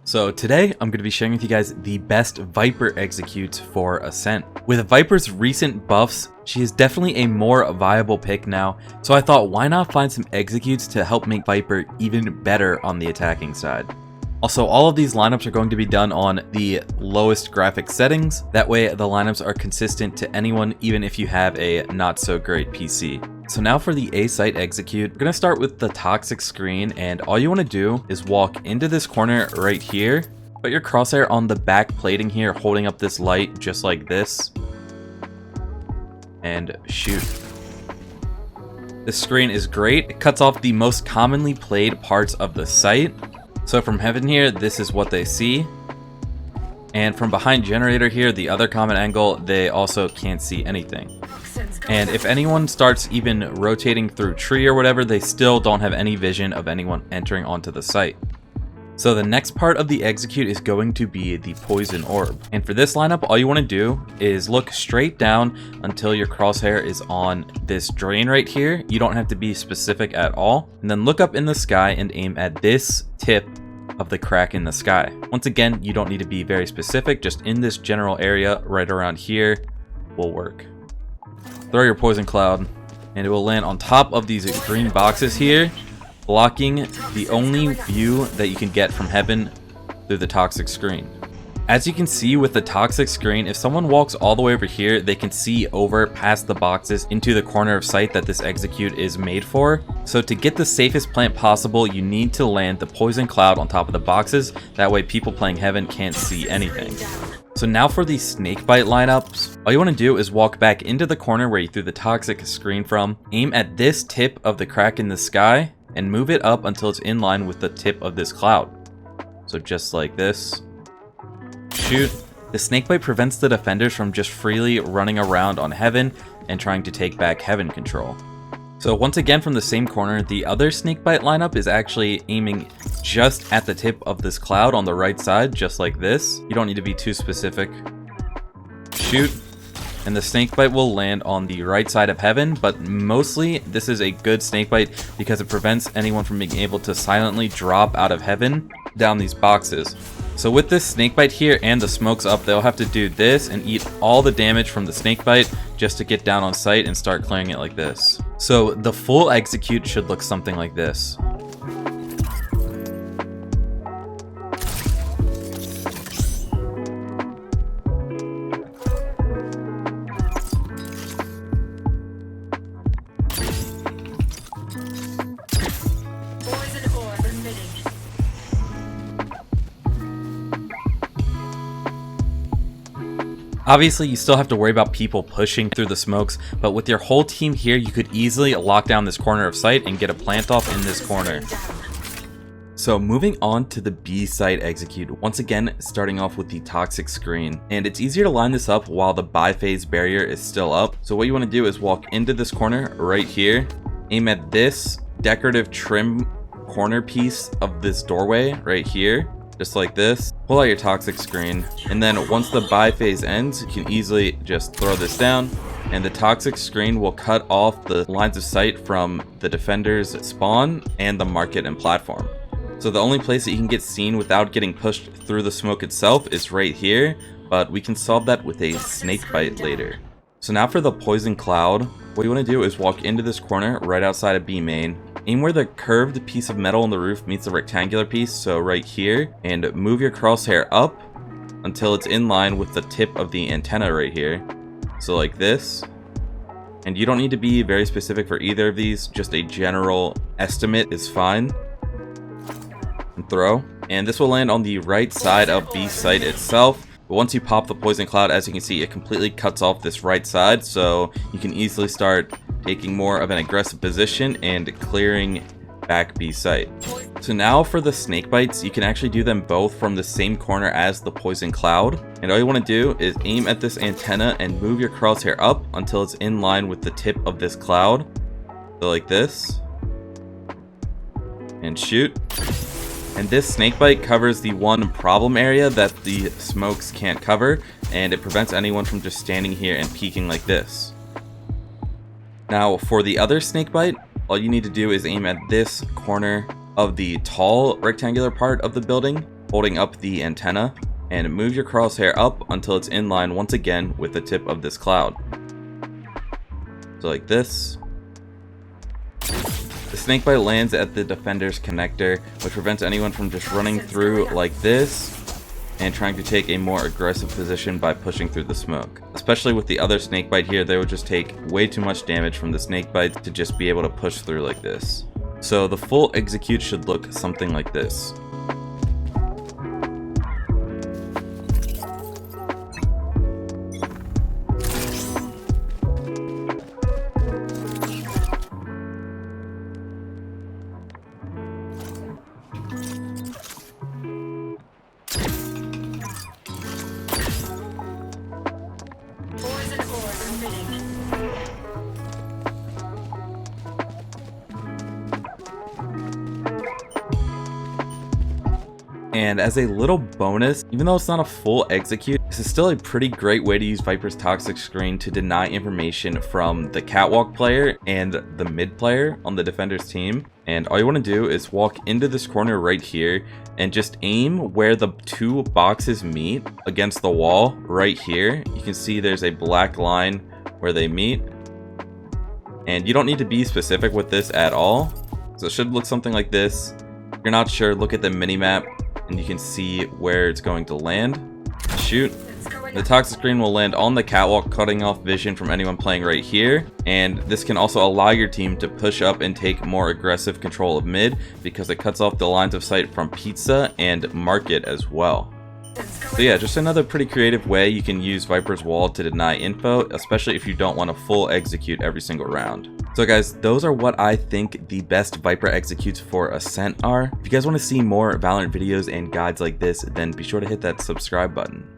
So today, I'm going to be sharing with you guys the best Viper executes for ASCENT. With Viper's recent buffs, she is definitely a more viable pick now, so I thought why not find some executes to help make Viper even better on the attacking side. Also, all of these lineups are going to be done on the lowest graphic settings, that way the lineups are consistent to anyone even if you have a not so great PC. So now for the A site execute, we're going to start with the toxic screen, and all you want to do is walk into this corner right here, put your crosshair on the back plating here holding up this light just like this, and shoot. This screen is great. It cuts off the most commonly played parts of the site. So from heaven here, this is what they see. And from behind generator here, the other common angle, they also can't see anything. And if anyone starts even rotating through tree or whatever, they still don't have any vision of anyone entering onto the site. So the next part of the execute is going to be the poison orb. And for this lineup, all you want to do is look straight down until your crosshair is on this drain right here. You don't have to be specific at all. And then look up in the sky and aim at this tip of the crack in the sky. Once again, you don't need to be very specific, just in this general area right around here will work. Throw your poison cloud and it will land on top of these green boxes here, blocking the only view that you can get from heaven through the toxic screen. As you can see with the toxic screen, if someone walks all the way over here, they can see over past the boxes into the corner of sight that this execute is made for. So to get the safest plant possible, you need to land the poison cloud on top of the boxes. That way people playing heaven can't see anything. So now for the snakebite lineups, all you want to do is walk back into the corner where you threw the toxic screen from, aim at this tip of the crack in the sky, and move it up until it's in line with the tip of this cloud. So just like this. Shoot. The snakebite prevents the defenders from just freely running around on heaven and trying to take back heaven control. So once again from the same corner, the other snakebite lineup is actually aiming just at the tip of this cloud on the right side, just like this. You don't need to be too specific. Shoot. And the snakebite will land on the right side of heaven, but mostly this is a good snakebite because it prevents anyone from being able to silently drop out of heaven down these boxes. So with this snakebite here and the smokes up, they'll have to do this and eat all the damage from the snakebite just to get down on site and start clearing it like this. So the full execute should look something like this. Obviously, you still have to worry about people pushing through the smokes, but with your whole team here, you could easily lock down this corner of sight and get a plant off in this corner. So moving on to the B site execute, once again starting off with the toxic screen. And it's easier to line this up while the biphase barrier is still up. So what you want to do is walk into this corner right here, aim at this decorative trim corner piece of this doorway right here. Just like this, pull out your toxic screen, and then once the biphase ends, you can easily just throw this down, and the toxic screen will cut off the lines of sight from the defender's spawn and the market and platform. So the only place that you can get seen without getting pushed through the smoke itself is right here, but we can solve that with a snakebite later. So now for the poison cloud, what you want to do is walk into this corner right outside of B main. Aim where the curved piece of metal on the roof meets the rectangular piece, so right here, and move your crosshair up until it's in line with the tip of the antenna right here. So like this. And you don't need to be very specific for either of these, just a general estimate is fine. And throw. And this will land on the right side of B site itself. But once you pop the poison cloud, as you can see, it completely cuts off this right side, so you can easily start taking more of an aggressive position and clearing back B site. So now for the snake bites, you can actually do them both from the same corner as the poison cloud. And all you want to do is aim at this antenna and move your crosshair up until it's in line with the tip of this cloud. So like this. And shoot. And this snakebite covers the one problem area that the smokes can't cover, and it prevents anyone from just standing here and peeking like this. Now for the other snakebite, all you need to do is aim at this corner of the tall rectangular part of the building, holding up the antenna, and move your crosshair up until it's in line once again with the tip of this cloud. So like this. The snakebite lands at the defender's connector, which prevents anyone from just running through like this and trying to take a more aggressive position by pushing through the smoke. Especially with the other snakebite here, they would just take way too much damage from the snakebite to just be able to push through like this. So the full execute should look something like this. And as a little bonus, even though it's not a full execute, this is still a pretty great way to use Viper's toxic screen to deny information from the catwalk player and the mid player on the defender's team. And all you want to do is walk into this corner right here and just aim where the two boxes meet against the wall right here. You can see there's a black line where they meet. And you don't need to be specific with this at all. So it should look something like this. If you're not sure, look at the mini-map and you can see where it's going to land. Shoot. The toxic screen will land on the catwalk, cutting off vision from anyone playing right here. And this can also allow your team to push up and take more aggressive control of mid, because it cuts off the lines of sight from pizza and market as well. So yeah, just another pretty creative way you can use Viper's wall to deny info, especially if you don't want to full execute every single round. So guys, those are what I think the best Viper executes for Ascent are. If you guys want to see more Valorant videos and guides like this, then be sure to hit that subscribe button.